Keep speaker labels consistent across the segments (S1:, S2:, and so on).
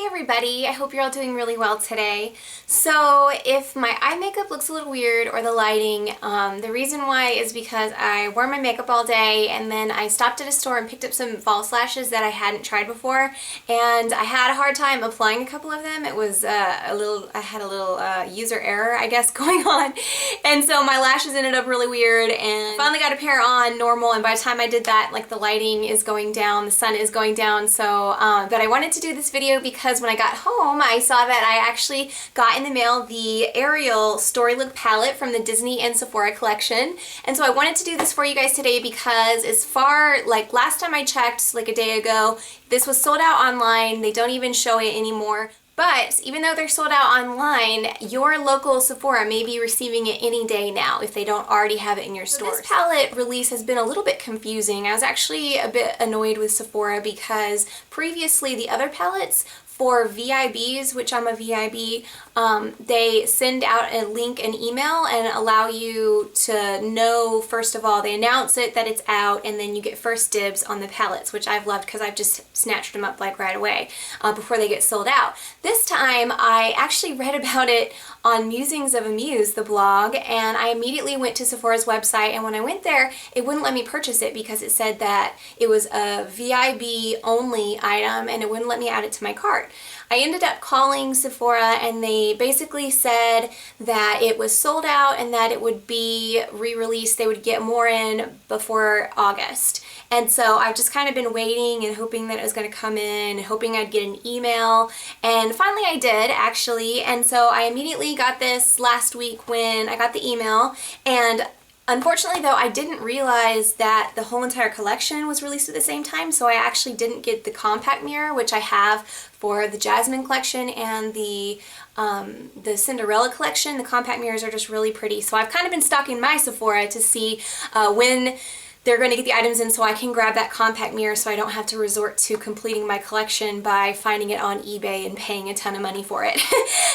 S1: Hey everybody, I hope you're all doing really well today. So if my eye makeup looks a little weird or the lighting, the reason why is because I wore my makeup all day and then I stopped at a store and picked up some false lashes that I hadn't tried before, and I had a hard time applying a couple of them. It was I had a little user error, I guess, going on, and so my lashes ended up really weird, and finally got a pair on normal, and by the time I did that, like, the lighting is going down, the sun is going down, so but I wanted to do this video because when I got home I saw that I actually got in the mail the Ariel Storylook palette from the Disney and Sephora collection, and so I wanted to do this for you guys today because as far, like, last time I checked, like a day ago, this was sold out online. They don't even show it anymore. But even though they're sold out online, your local Sephora may be receiving it any day now if they don't already have it in your stores. This palette release has been a little bit confusing. I was actually a bit annoyed with Sephora because previously the other palettes for VIBs, which I'm a VIB, they send out a link, an email, and allow you to know, first of all, they announce it that it's out, and then you get first dibs on the palettes, which I've loved because I've just snatched them up like right away before they get sold out. This time I actually read about it on Musings of a Muse, the blog, and I immediately went to Sephora's website, and when I went there, it wouldn't let me purchase it because it said that it was a VIB only item and it wouldn't let me add it to my cart. I ended up calling Sephora and they basically said that it was sold out and that it would be re-released. They would get more in before August. And so I've just kind of been waiting and hoping that it was going to come in, and hoping I'd get an email, and finally I did, actually. And so I immediately got this last week when I got the email, and unfortunately though I didn't realize that the whole entire collection was released at the same time, so I actually didn't get the compact mirror, which I have for the Jasmine collection and the Cinderella collection. The compact mirrors are just really pretty, so I've kind of been stalking my Sephora to see when they're going to get the items in so I can grab that compact mirror so I don't have to resort to completing my collection by finding it on eBay and paying a ton of money for it.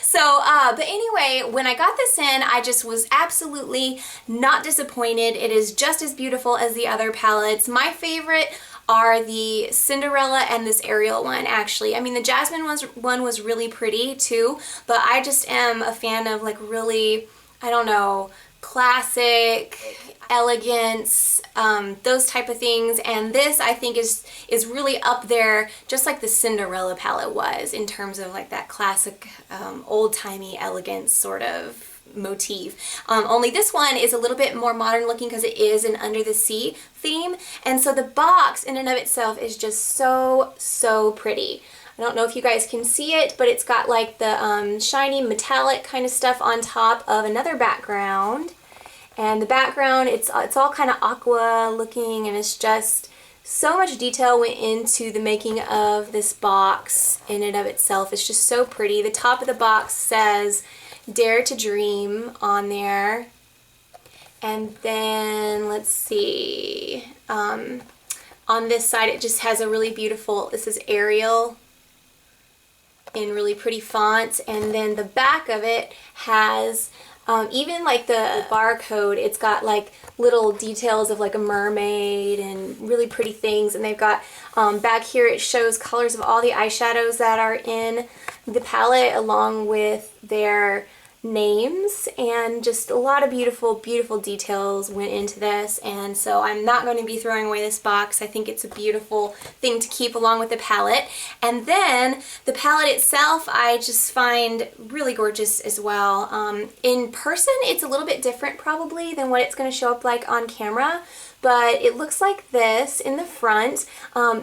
S1: So, but anyway, when I got this in, I just was absolutely not disappointed. It is just as beautiful as the other palettes. My favorite are the Cinderella and this Ariel one, actually. I mean, the Jasmine one was really pretty too, but I just am a fan of, like, really, I don't know, classic, elegance, those type of things, and this I think is really up there, just like the Cinderella palette was, in terms of like that classic old-timey elegance sort of motif. Only this one is a little bit more modern looking because it is an under the sea theme, and so the box in and of itself is just so pretty. I don't know if you guys can see it, but it's got like the shiny metallic kind of stuff on top of another background. And the background, it's all kind of aqua looking, and it's just so much detail went into the making of this box in and of itself. It's just so pretty. The top of the box says Dare to Dream on there. And then, let's see, on this side it just has a really beautiful, this is Ariel in really pretty fonts, and then the back of it has even like the barcode, it's got like little details of like a mermaid and really pretty things, and they've got back here it shows colors of all the eyeshadows that are in the palette along with their names, and just a lot of beautiful details went into this, and so I'm not going to be throwing away this box. I think it's a beautiful thing to keep along with the palette. And then the palette itself I just find really gorgeous as well. In person it's a little bit different probably than what it's going to show up like on camera, but it looks like this in the front.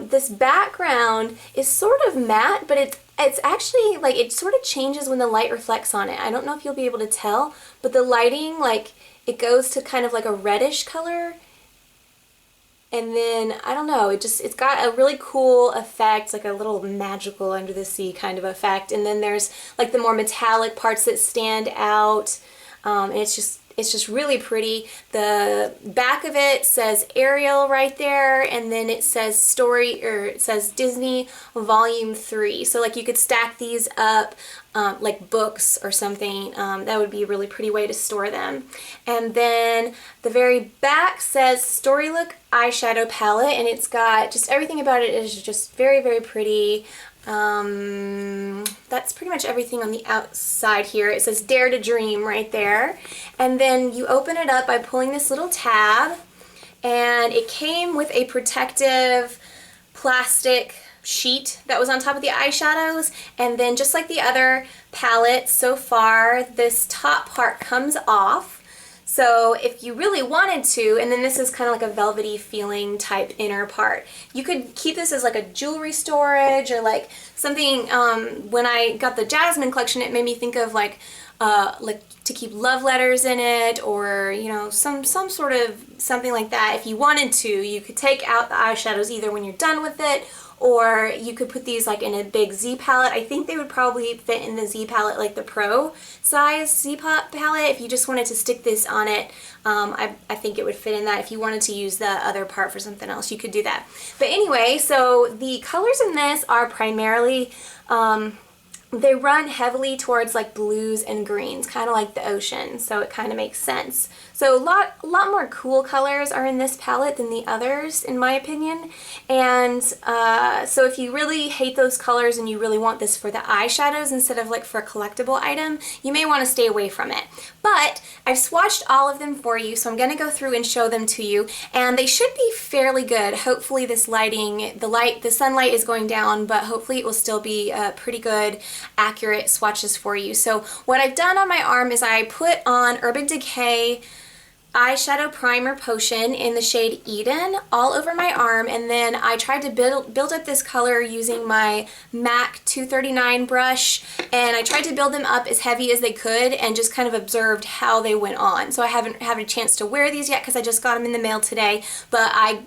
S1: This background is sort of matte, but it's actually, like, it sort of changes when the light reflects on it. I don't know if you'll be able to tell, but the lighting, like, it goes to kind of like a reddish color, and then, I don't know, it's got a really cool effect, like a little magical under the sea kind of effect, and then there's like the more metallic parts that stand out, and it's just really pretty. The back of it says Ariel right there, and then it says it says Disney Volume 3. So like you could stack these up like books or something. That would be a really pretty way to store them. And then the very back says Storylook eyeshadow palette, and it's got just everything about it is just very, very pretty. That's pretty much everything on the outside here. It says Dare to Dream right there. And then you open it up by pulling this little tab, and it came with a protective plastic sheet that was on top of the eyeshadows. And then just like the other palettes so far, this top part comes off. So if you really wanted to, and then this is kind of like a velvety feeling type inner part, you could keep this as like a jewelry storage or like something. When I got the Jasmine collection, it made me think of like to keep love letters in it, or you know, some sort of something like that. If you wanted to, you could take out the eyeshadows either when you're done with it, or you could put these like in a big Z palette. I think they would probably fit in the Z palette, like the pro size Z palette. If you just wanted to stick this on it, I think it would fit in that. If you wanted to use the other part for something else, you could do that. But anyway, so the colors in this are primarily, they run heavily towards like blues and greens, kind of like the ocean, so it kind of makes sense. So a lot more cool colors are in this palette than the others, in my opinion. And so if you really hate those colors and you really want this for the eyeshadows instead of like for a collectible item, you may want to stay away from it. But I've swatched all of them for you, so I'm going to go through and show them to you, and they should be fairly good. Hopefully this lighting, the sunlight is going down, but hopefully it will still be pretty good, accurate swatches for you. So what I've done on my arm is I put on Urban Decay eyeshadow primer potion in the shade Eden all over my arm, and then I tried to build up this color using my MAC 239 brush, and I tried to build them up as heavy as they could and just kind of observed how they went on. So I haven't had a chance to wear these yet because I just got them in the mail today, but I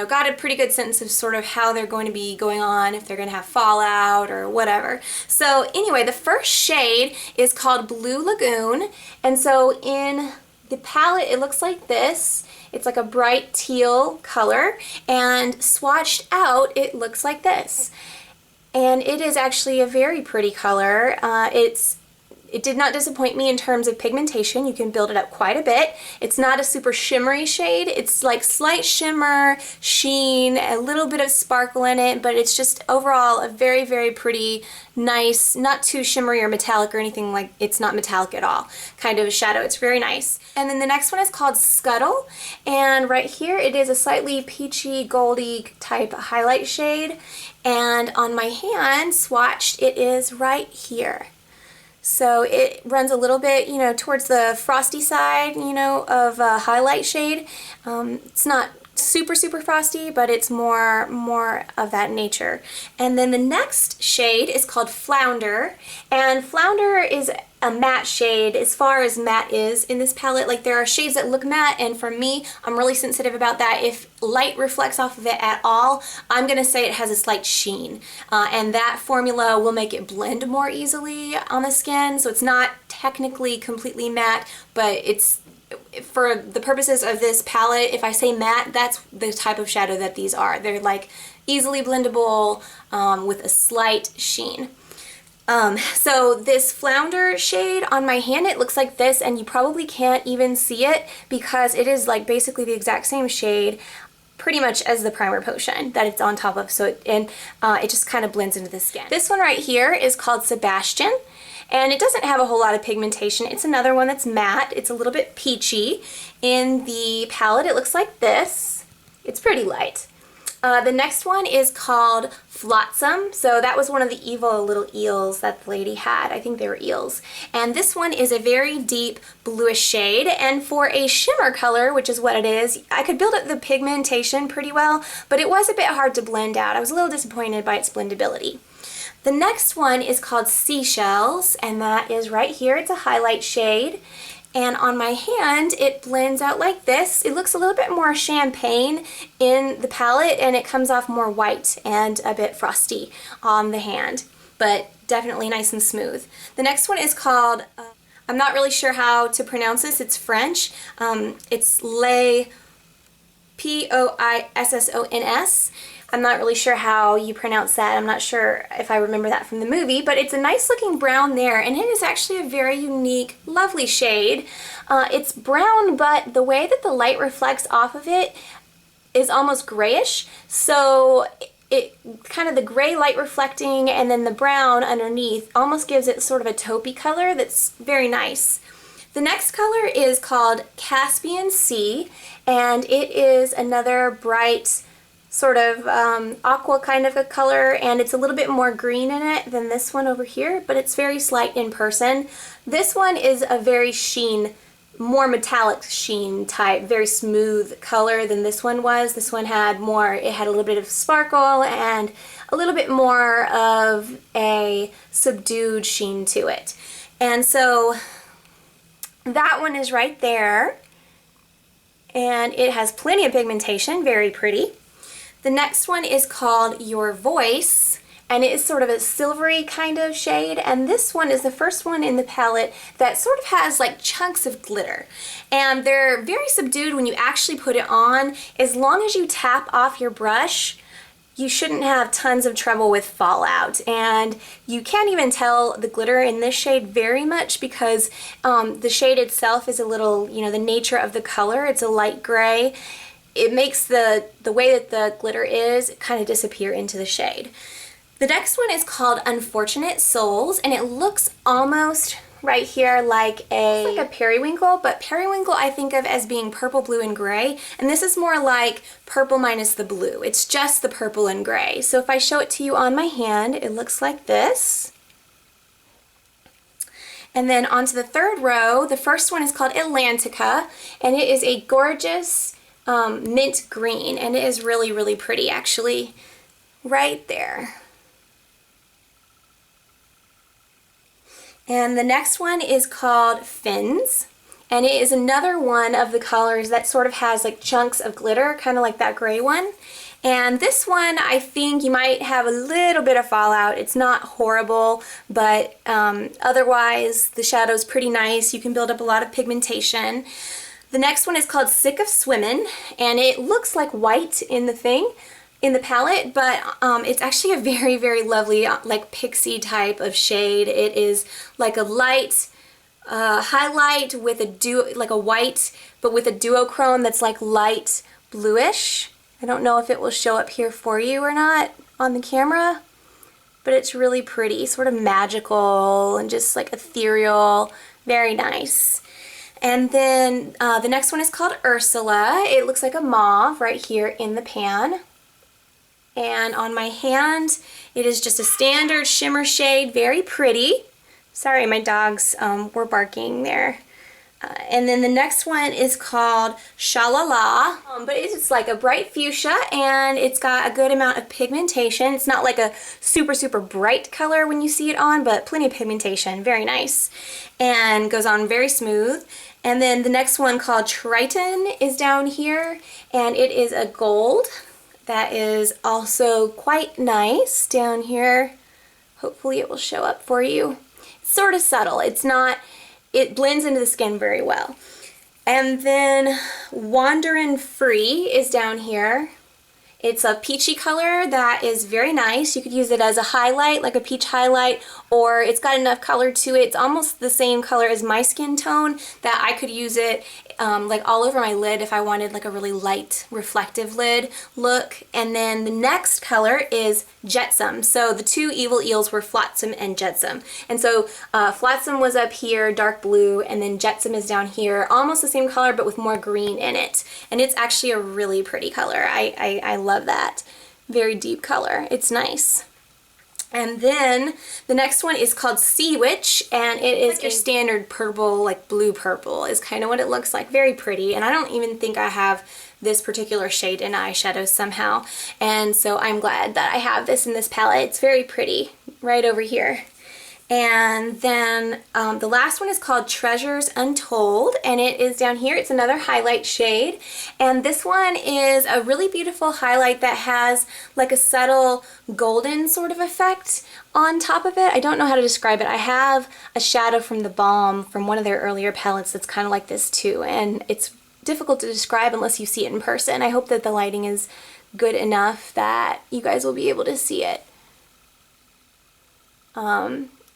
S1: got a pretty good sense of sort of how they're going to be going on, if they're going to have fallout or whatever. So anyway, the first shade is called Blue Lagoon, and so in the palette, it looks like this. It's like a bright teal color, and swatched out, it looks like this. And it is actually a very pretty color. It did not disappoint me in terms of pigmentation. You can build it up quite a bit. It's not a super shimmery shade. It's like slight shimmer, sheen, a little bit of sparkle in it, but it's just overall a very, very pretty, nice, not too shimmery or metallic or anything, like it's not metallic at all, kind of a shadow. It's very nice. And then the next one is called Scuttle, and right here it is a slightly peachy, goldy type highlight shade, and on my hand, swatched, it is right here. So it runs a little bit, towards the frosty side, of a highlight shade. It's not super, super frosty, but it's more of that nature. And then the next shade is called Flounder, and Flounder is a matte shade as far as matte is in this palette. Like, there are shades that look matte, and for me, I'm really sensitive about that. If light reflects off of it at all, I'm gonna say it has a slight sheen, and that formula will make it blend more easily on the skin. So it's not technically completely matte, but it's, for the purposes of this palette, if I say matte, that's the type of shadow that these are. They're like easily blendable with a slight sheen. So this Flounder shade on my hand, it looks like this, and you probably can't even see it because it is like basically the exact same shade pretty much as the primer potion that it's on top of, so it just kind of blends into the skin. This one right here is called Sebastian, and it doesn't have a whole lot of pigmentation. It's another one that's matte. It's a little bit peachy. In the palette, it looks like this. It's pretty light. The next one is called Flotsam. So that was one of the evil little eels that the lady had. I think they were eels. And this one is a very deep bluish shade. And for a shimmer color, which is what it is, I could build up the pigmentation pretty well, but it was a bit hard to blend out. I was a little disappointed by its blendability. The next one is called Seashells, and that is right here. It's a highlight shade. And on my hand, it blends out like this. It looks a little bit more champagne in the palette, and it comes off more white and a bit frosty on the hand, but definitely nice and smooth. The next one is called, I'm not really sure how to pronounce this. It's French. It's Le Poissons. I'm not really sure how you pronounce that. I'm not sure if I remember that from the movie, but it's a nice looking brown there, and it is actually a very unique, lovely shade. It's brown, but the way that the light reflects off of it is almost grayish, so it kind of the gray light reflecting and then the brown underneath almost gives it sort of a taupey color that's very nice. The next color is called Caspian Sea, and it is another bright sort of aqua kind of a color, and it's a little bit more green in it than this one over here, but it's very slight in person. This one is a very sheen, more metallic sheen type, very smooth color than this one was. This one had more, it had a little bit of sparkle and a little bit more of a subdued sheen to it. And so that one is right there, and it has plenty of pigmentation, very pretty. The next one is called Your Voice, and it is sort of a silvery kind of shade, and this one is the first one in the palette that sort of has like chunks of glitter, and they're very subdued when you actually put it on. As long as you tap off your brush, you shouldn't have tons of trouble with fallout, and you can't even tell the glitter in this shade very much because the shade itself is a little, you know, the nature of the color, it's a light gray. It makes the way that the glitter is kind of disappear into the shade. The next one is called Unfortunate Souls, and it looks almost right here like a periwinkle, but periwinkle I think of as being purple, blue, and gray, and this is more like purple minus the blue. It's just the purple and gray. So if I show it to you on my hand, it looks like this. And then onto the third row, the first one is called Atlantica, and it is a gorgeous mint green, and it is really, really pretty actually, right there. And the next one is called Fins, and it is another one of the colors that sort of has like chunks of glitter, kind of like that gray one. And this one, I think you might have a little bit of fallout. It's not horrible, but otherwise the shadow's pretty nice. You can build up a lot of pigmentation. The next one is called Sick of Swimmin', and it looks like white in the palette, but it's actually a very, very lovely like pixie type of shade. It is like a light highlight with a white, but with a duochrome that's like light bluish. I don't know if it will show up here for you or not on the camera, but it's really pretty, sort of magical and just like ethereal, very nice. And then the next one is called Ursula. It looks like a mauve right here in the pan. And on my hand, it is just a standard shimmer shade, very pretty. Sorry, my dogs were barking there. And then the next one is called Shalala, but it's like a bright fuchsia, and it's got a good amount of pigmentation. It's not like a super, super bright color when you see it on, but plenty of pigmentation, very nice, and goes on very smooth. And then the next one called Triton is down here, and it is a gold that is also quite nice down here. Hopefully it will show up for you. It's sort of subtle. It's not, it blends into the skin very well. And then Wanderin' Free is down here. It's a peachy color that is very nice. You could use it as a highlight, like a peach highlight, or it's got enough color to it. It's almost the same color as my skin tone that I could use it like all over my lid if I wanted like a really light reflective lid look. And then the next color is Jetsam. So the two evil eels were Flotsam and Jetsam. And so Flotsam was up here, dark blue, and then Jetsam is down here, almost the same color but with more green in it. And it's actually a really pretty color. I love that. Very deep color. It's nice. And then the next one is called Sea Witch, and it is your standard purple, like blue purple is kind of what it looks like. Very pretty, and I don't even think I have this particular shade in eyeshadows somehow, and so I'm glad that I have this in this palette. It's very pretty right over here. And then the last one is called Treasures Untold, and it is down here. It's another highlight shade, and this one is a really beautiful highlight that has like a subtle golden sort of effect on top of it. I don't know how to describe it. I have a shadow from the Balm from one of their earlier palettes that's kind of like this too, and it's difficult to describe unless you see it in person. I hope that the lighting is good enough that you guys will be able to see it.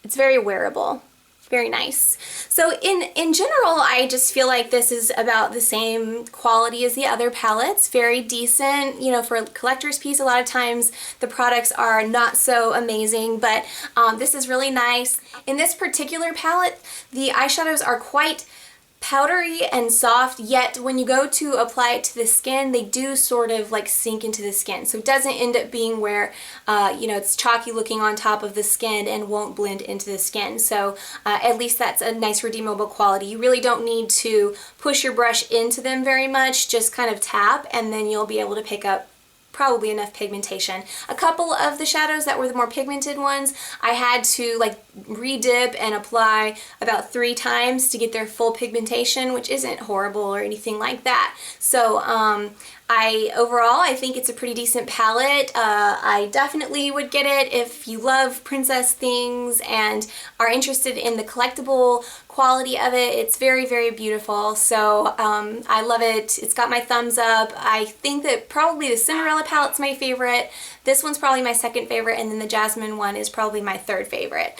S1: It's very wearable. Very nice. So in general, I just feel like this is about the same quality as the other palettes. Very decent. You know, for a collector's piece, a lot of times the products are not so amazing, but this is really nice. In this particular palette, the eyeshadows are quite powdery and soft, yet when you go to apply it to the skin, they do sort of like sink into the skin. So it doesn't end up being where, you know, it's chalky looking on top of the skin and won't blend into the skin. So at least that's a nice redeemable quality. You really don't need to push your brush into them very much, just kind of tap and then you'll be able to pick up probably enough pigmentation. A couple of the shadows that were the more pigmented ones, I had to like re-dip and apply about 3 times to get their full pigmentation, which isn't horrible or anything like that. So overall, I think it's a pretty decent palette. I definitely would get it if you love princess things and are interested in the collectible quality of it. It's very, very beautiful. So I love it. It's got my thumbs up. I think that probably the Cinderella palette's my favorite. This one's probably my second favorite, and then the Jasmine one is probably my third favorite,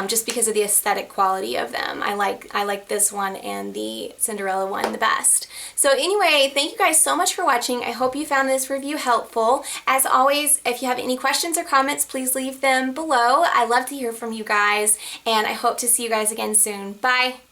S1: just because of the aesthetic quality of them. I like this one and the Cinderella one the best. So anyway, thank you guys so much for watching. I hope you found this review helpful. As always, if you have any questions or comments, please leave them below. I love to hear from you guys, and I hope to see you guys again soon. Bye!